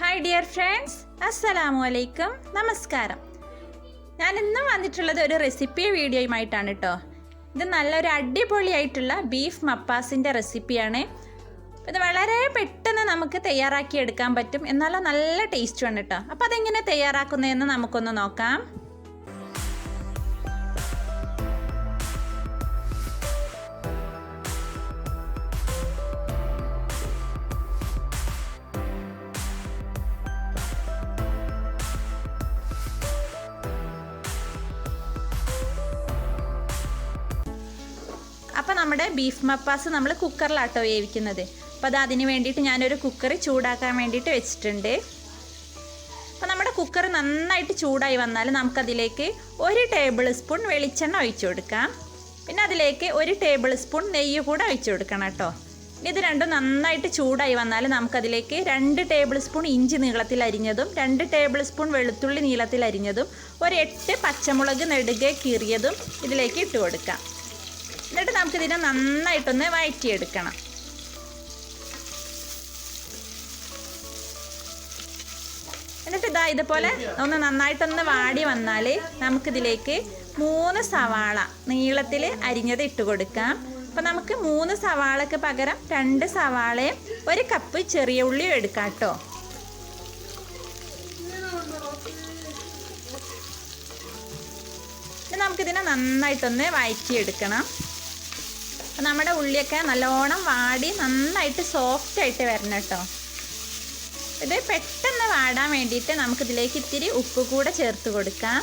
Hi dear friends, അസ്സലാമു അലൈക്കും, നമസ്കാരം. ഞാൻ ഇന്നും വന്നിട്ടുള്ളത് ഒരു റെസിപ്പി വീഡിയോയുമായിട്ടാണ് കേട്ടോ. ഇത് നല്ലൊരു അടിപൊളിയായിട്ടുള്ള ബീഫ് മപ്പാസിൻ്റെ റെസിപ്പിയാണ്. ഇത് വളരെ പെട്ടെന്ന് നമുക്ക് തയ്യാറാക്കി എടുക്കാൻ പറ്റും, എന്നാലും നല്ല ടേസ്റ്റുമാണ് കേട്ടോ. അപ്പോൾ അതെങ്ങനെ തയ്യാറാക്കുന്നതെന്ന് നമുക്കൊന്ന് നോക്കാം. അപ്പോൾ നമ്മുടെ ബീഫ് മപ്പാസ് നമ്മൾ കുക്കറിലാട്ടോ വേവിക്കുന്നത്. അപ്പോൾ അതിന് വേണ്ടിയിട്ട് ഞാനൊരു കുക്കർ ചൂടാക്കാൻ വേണ്ടിയിട്ട് വെച്ചിട്ടുണ്ട്. അപ്പോൾ നമ്മുടെ കുക്കർ നന്നായിട്ട് ചൂടായി വന്നാൽ നമുക്കതിലേക്ക് 1 ടേബിൾ സ്പൂൺ വെളിച്ചെണ്ണ ഒഴിച്ചു കൊടുക്കാം. പിന്നെ അതിലേക്ക് 1 ടേബിൾ സ്പൂൺ നെയ്യ് കൂടെ ഒഴിച്ചു കൊടുക്കണം കേട്ടോ. ഇത് രണ്ടും നന്നായിട്ട് ചൂടായി വന്നാൽ നമുക്കതിലേക്ക് 2 ടേബിൾ സ്പൂൺ ഇഞ്ചി നീളത്തിൽ അരിഞ്ഞതും 2 ടേബിൾ സ്പൂൺ വെളുത്തുള്ളി നീളത്തിൽ അരിഞ്ഞതും 8 പച്ചമുളക് നെടുകെ കീറിയതും ഇതിലേക്ക് ഇട്ട് കൊടുക്കാം. എന്നിട്ട് നമുക്കിതിനെ നന്നായിട്ടൊന്ന് വഴറ്റിയെടുക്കണം. എന്നിട്ട് ഇതുപോലെ ഒന്ന് നന്നായിട്ടൊന്ന് വാടി വന്നാൽ നമുക്കിതിലേക്ക് 3 സവാള നീളത്തിൽ അരിഞ്ഞത് ഇട്ട് കൊടുക്കാം. അപ്പോൾ നമുക്ക് 3 സവാളക്ക് പകരം 2 സവാളയും 1 കപ്പ് ചെറിയ ഉള്ളിയും എടുക്കാം കേട്ടോ. നമുക്കിതിനെ നന്നായിട്ടൊന്ന് വഴറ്റിയെടുക്കണം. അപ്പോൾ നമ്മുടെ ഉള്ളിയൊക്കെ നല്ലോണം വാടി നന്നായിട്ട് സോഫ്റ്റായിട്ട് വരണം കേട്ടോ. ഇത് പെട്ടെന്ന് വാടാൻ വേണ്ടിയിട്ട് നമുക്കിതിലേക്ക് ഇത്തിരി ഉപ്പ് കൂടെ ചേർത്ത് കൊടുക്കാം.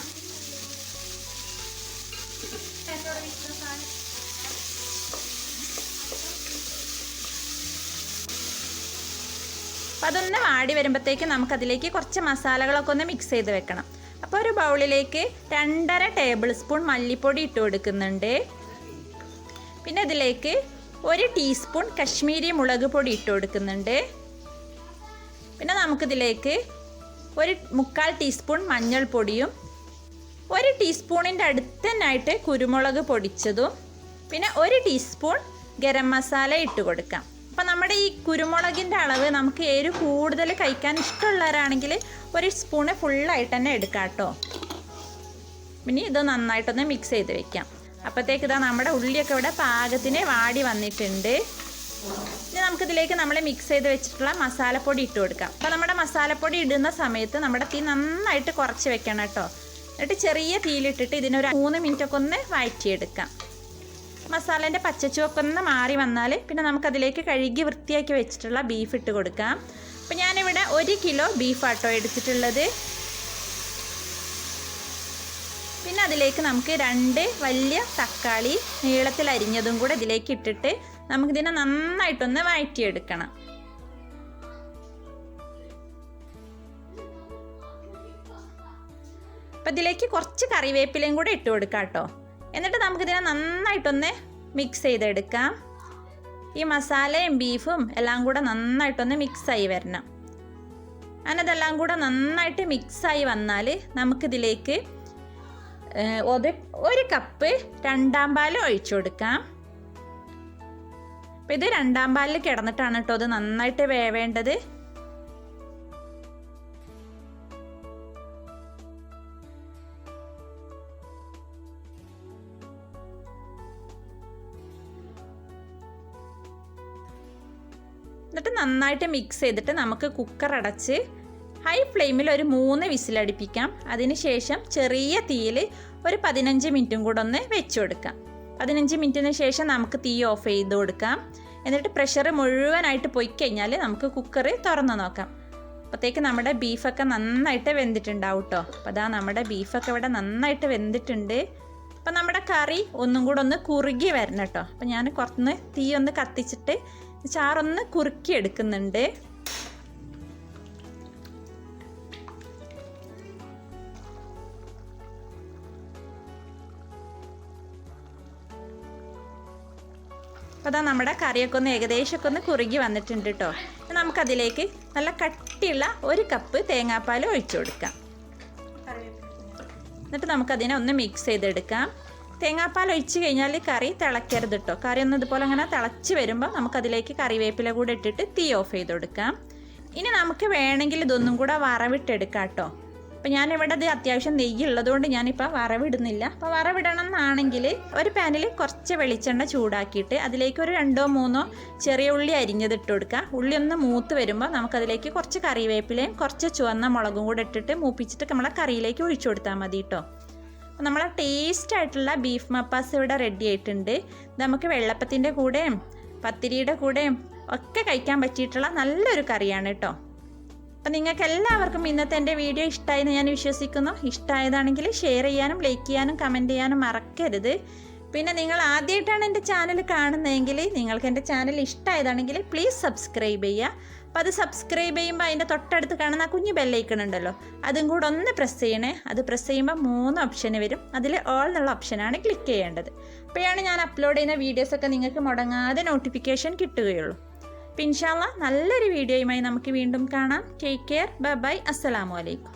അപ്പോൾ അതൊന്ന് വാടി വരുമ്പോഴത്തേക്ക് നമുക്കതിലേക്ക് കുറച്ച് മസാലകളൊക്കെ ഒന്ന് മിക്സ് ചെയ്ത് വെക്കണം. അപ്പോൾ ഒരു ബൗളിലേക്ക് 2.5 ടേബിൾ സ്പൂൺ മല്ലിപ്പൊടി ഇട്ട് കൊടുക്കുന്നുണ്ട്. പിന്നെ ഇതിലേക്ക് 1 ടീസ്പൂൺ കശ്മീരി മുളക് പൊടി ഇട്ട് കൊടുക്കുന്നുണ്ട്. പിന്നെ നമുക്കിതിലേക്ക് 1/4 ടീസ്പൂൺ മഞ്ഞൾപ്പൊടിയും 1 ടീസ്പൂണിൻ്റെ അടുത്തന്നായിട്ട് കുരുമുളക് പൊടിച്ചതും പിന്നെ 1 ടീസ്പൂൺ ഗരം മസാല ഇട്ട് കൊടുക്കാം. അപ്പോൾ നമ്മുടെ ഈ കുരുമുളകിൻ്റെ അളവ് നമുക്ക് എരിവ് കൂടുതൽ കഴിക്കാൻ ഇഷ്ടമുള്ളവരാണെങ്കിൽ 1 സ്പൂണ് ഫുള്ളായിട്ട് തന്നെ എടുക്കാം കേട്ടോ. പിന്നെ ഇത് നന്നായിട്ടൊന്ന് മിക്സ് ചെയ്ത് വെക്കാം. അപ്പോഴത്തേക്ക് നമ്മുടെ ഉള്ളിയൊക്കെ ഇവിടെ പാകത്തിന് വാടി വന്നിട്ടുണ്ട്. ഇനി നമുക്കിതിലേക്ക് നമ്മൾ മിക്സ് ചെയ്ത് വെച്ചിട്ടുള്ള മസാലപ്പൊടി ഇട്ട് കൊടുക്കാം. അപ്പോൾ നമ്മുടെ മസാലപ്പൊടി ഇടുന്ന സമയത്ത് നമ്മുടെ തീ നന്നായിട്ട് കുറച്ച് വെക്കണം കേട്ടോ. എന്നിട്ട് ചെറിയ തീയിലിട്ടിട്ട് ഇതിനൊരു 3 മിനിറ്റൊക്കെ ഒന്ന് വഴറ്റിയെടുക്കാം. മസാലേൻ്റെ പച്ചച്ചുവൊക്കെ ഒന്ന് മാറി വന്നാൽ പിന്നെ നമുക്കതിലേക്ക് കഴുകി വൃത്തിയാക്കി വെച്ചിട്ടുള്ള ബീഫ് ഇട്ട് കൊടുക്കാം. അപ്പോൾ ഞാനിവിടെ 1 കിലോ ബീഫാട്ടോ എടുത്തിട്ടുള്ളത്. പിന്നെ അതിലേക്ക് നമുക്ക് 2 വലിയ തക്കാളി നീളത്തിൽ അരിഞ്ഞതും കൂടെ ഇതിലേക്ക് ഇട്ടിട്ട് നമുക്കിതിനെ നന്നായിട്ടൊന്ന് വഴറ്റിയെടുക്കണം. അപ്പം ഇതിലേക്ക് കുറച്ച് കറിവേപ്പിലയും കൂടെ ഇട്ട് കൊടുക്കാം കേട്ടോ. എന്നിട്ട് നമുക്കിതിനെ നന്നായിട്ടൊന്ന് മിക്സ് ചെയ്തെടുക്കാം. ഈ മസാലയും ബീഫും എല്ലാം കൂടെ നന്നായിട്ടൊന്ന് മിക്സായി വരണം. അങ്ങനതെല്ലാം കൂടെ നന്നായിട്ട് മിക്സായി വന്നാൽ നമുക്കിതിലേക്ക് 1 കപ്പ് 2ാം പാൽ ഒഴിച്ചു കൊടുക്കാം. അപ്പം ഇത് 2ാം പാലിൽ കിടന്നിട്ടാണ് കേട്ടോ അത് നന്നായിട്ട് വേവേണ്ടത്. എന്നിട്ട് നന്നായിട്ട് മിക്സ് ചെയ്തിട്ട് നമുക്ക് കുക്കർ അടച്ച് ഹൈ ഫ്ലെയിമിൽ ഒരു 3 വിസിലടിപ്പിക്കാം. അതിനുശേഷം ചെറിയ തീയിൽ ഒരു 15 മിനിറ്റും കൂടെ ഒന്ന് വെച്ച് കൊടുക്കാം. 15 മിനിറ്റിന് ശേഷം നമുക്ക് തീ ഓഫ് ചെയ്ത് കൊടുക്കാം. എന്നിട്ട് പ്രഷർ മുഴുവനായിട്ട് പോയി കഴിഞ്ഞാൽ നമുക്ക് കുക്കർ തുറന്ന് നോക്കാം. അപ്പോഴത്തേക്ക് നമ്മുടെ ബീഫൊക്കെ നന്നായിട്ട് വെന്തിട്ടുണ്ടാവും കേട്ടോ. അപ്പോൾ നമ്മുടെ ബീഫൊക്കെ ഇവിടെ നന്നായിട്ട് വെന്തിട്ടുണ്ട്. അപ്പോൾ നമ്മുടെ കറി ഒന്നും കൂടെ ഒന്ന് കുറുകി വരണം കേട്ടോ. അപ്പോൾ ഞാൻ കുറച്ച് തീ ഒന്ന് കത്തിച്ചിട്ട് ചാറൊന്ന് കുറുക്കി എടുക്കുന്നുണ്ട്. അപ്പോൾ നമ്മുടെ കറിയൊക്കെ ഒന്ന് ഏകദേശമൊക്കെ ഒന്ന് കുറുകി വന്നിട്ടുണ്ട് കേട്ടോ. നമുക്കതിലേക്ക് നല്ല കട്ടിയുള്ള 1 കപ്പ് തേങ്ങാപ്പാൽ ഒഴിച്ചു കൊടുക്കാം. എന്നിട്ട് നമുക്കതിനെ ഒന്ന് മിക്സ് ചെയ്തെടുക്കാം. തേങ്ങാപ്പാൽ ഒഴിച്ച് കഴിഞ്ഞാൽ കറി തിളക്കരുത് കേട്ടോ. കറി ഒന്ന് ഇതുപോലെ അങ്ങനെ തിളച്ച് വരുമ്പോൾ നമുക്കതിലേക്ക് കറിവേപ്പില കൂടെ ഇട്ടിട്ട് തീ ഓഫ് ചെയ്ത് കൊടുക്കാം. ഇനി നമുക്ക് വേണമെങ്കിൽ ഇതൊന്നും കൂടെ വറവിട്ടെടുക്കാം കേട്ടോ. അപ്പോൾ ഞാനിവിടെ ഇത് അത്യാവശ്യം നെയ്യുള്ളതുകൊണ്ട് ഞാനിപ്പോൾ വറവിടുന്നില്ല. അപ്പോൾ വറവിടണം എന്നാണെങ്കിൽ ഒരു പാനിൽ കുറച്ച് വെളിച്ചെണ്ണ ചൂടാക്കിയിട്ട് അതിലേക്ക് ഒരു 2-3 ചെറിയ ഉള്ളി അരിഞ്ഞത് ഇട്ട് കൊടുക്കുക. ഉള്ളി ഒന്ന് മൂത്ത് വരുമ്പോൾ നമുക്കതിലേക്ക് കുറച്ച് കറിവേപ്പിലയും കുറച്ച് ചുവന്ന മുളകും കൂടെ ഇട്ടിട്ട് മൂപ്പിച്ചിട്ട് നമ്മളെ കറിയിലേക്ക് ഒഴിച്ചു കൊടുത്താൽ മതി കേട്ടോ. അപ്പോൾ നമ്മളെ ടേസ്റ്റ് ആയിട്ടുള്ള ബീഫ് മപ്പാസ് ഇവിടെ റെഡി ആയിട്ടുണ്ട്. നമുക്ക് വെള്ളപ്പത്തിൻ്റെ കൂടെയും പത്തിരിയുടെ കൂടെയും ഒക്കെ കഴിക്കാൻ പറ്റിയിട്ടുള്ള നല്ലൊരു കറിയാണ് കേട്ടോ. അപ്പം നിങ്ങൾക്ക് എല്ലാവർക്കും ഇന്നത്തെ എൻ്റെ വീഡിയോ ഇഷ്ടമായെന്ന് ഞാൻ വിശ്വസിക്കുന്നു. ഇഷ്ടമായതാണെങ്കിൽ ഷെയർ ചെയ്യാനും ലൈക്ക് ചെയ്യാനും കമൻറ്റ് ചെയ്യാനും മറക്കരുത്. പിന്നെ നിങ്ങൾ ആദ്യമായിട്ടാണ് എൻ്റെ ചാനൽ കാണുന്നതെങ്കിൽ നിങ്ങൾക്ക് എൻ്റെ ചാനൽ ഇഷ്ടമായതാണെങ്കിൽ പ്ലീസ് സബ്സ്ക്രൈബ് ചെയ്യുക. അപ്പോൾ അത് സബ്സ്ക്രൈബ് ചെയ്യുമ്പോൾ അതിൻ്റെ തൊട്ടടുത്ത് കാണുന്ന കുഞ്ഞു ബെല്ലൈക്കൺ ഉണ്ടല്ലോ, അതും കൂടെ ഒന്ന് പ്രസ് ചെയ്യണേ. അത് പ്രസ് ചെയ്യുമ്പോൾ 3 ഓപ്ഷൻ വരും. അതിൽ ഓൾ എന്നുള്ള ഓപ്ഷനാണ് ക്ലിക്ക് ചെയ്യേണ്ടത്. അപ്പോഴാണ് ഞാൻ അപ്ലോഡ് ചെയ്യുന്ന വീഡിയോസൊക്കെ നിങ്ങൾക്ക് മുടങ്ങാതെ നോട്ടിഫിക്കേഷൻ കിട്ടുകയുള്ളൂ. അപ്പോൾ ഇൻഷാ അല്ലാഹ് നല്ലൊരു വീഡിയോയുമായി നമുക്ക് വീണ്ടും കാണാം. Take care. Bye bye. അസ്സലാമു അലൈക്കും.